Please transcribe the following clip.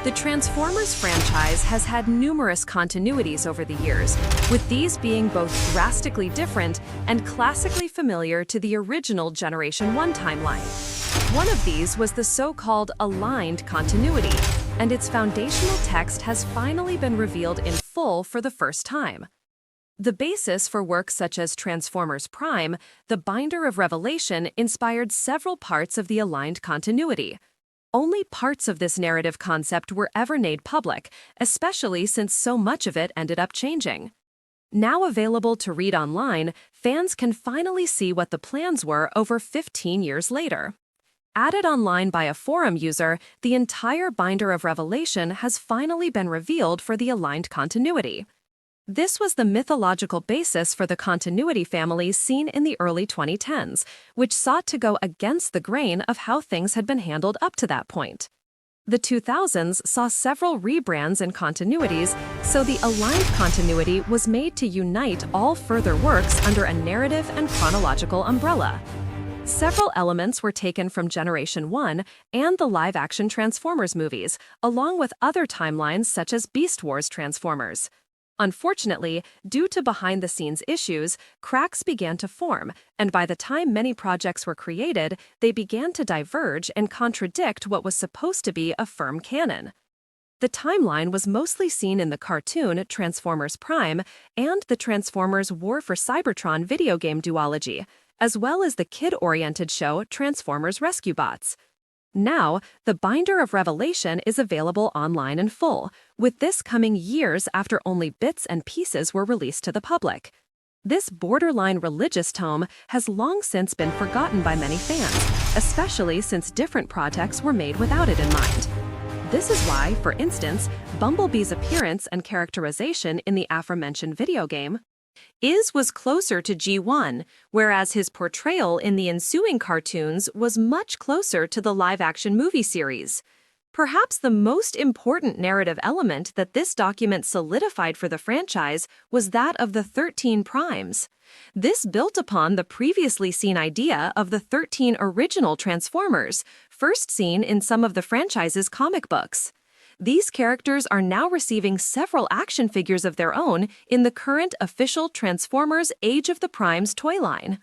The Transformers franchise has had numerous continuities over the years, with these being both drastically different and classically familiar to the original Generation 1 timeline. One of these was the so-called aligned continuity, and its foundational text has finally been revealed in full for the first time. The basis for works such as Transformers Prime, the Binder of Revelation inspired several parts of the aligned continuity. Only parts of this narrative concept were ever made public, especially since so much of it ended up changing. Now available to read online, fans can finally see what the plans were over 15 years later. Added online by a forum user, the entire Binder of Revelation has finally been revealed for the aligned continuity. This was the mythological basis for the continuity family seen in the early 2010s, which sought to go against the grain of how things had been handled up to that point. The 2000s saw several rebrands and continuities, so the aligned continuity was made to unite all further works under a narrative and chronological umbrella. Several elements were taken from Generation 1 and the live-action Transformers movies, along with other timelines such as Beast Wars Transformers. Unfortunately, due to behind-the-scenes issues, cracks began to form, and by the time many projects were created, they began to diverge and contradict what was supposed to be a firm canon. The timeline was mostly seen in the cartoon Transformers Prime and the Transformers War for Cybertron video game duology, as well as the kid-oriented show Transformers Rescue Bots. Now, the Binder of Revelation is available online in full, with this coming years after only bits and pieces were released to the public. This borderline religious tome has long since been forgotten by many fans, especially since different projects were made without it in mind. This is why, for instance, Bumblebee's appearance and characterization in the aforementioned video game was closer to G1, whereas his portrayal in the ensuing cartoons was much closer to the live-action movie series. Perhaps the most important narrative element that this document solidified for the franchise was that of the 13 primes. This built upon the previously seen idea of the 13 original Transformers, first seen in some of the franchise's comic books. These characters are now receiving several action figures of their own in the current official Transformers Age of the Primes toy line.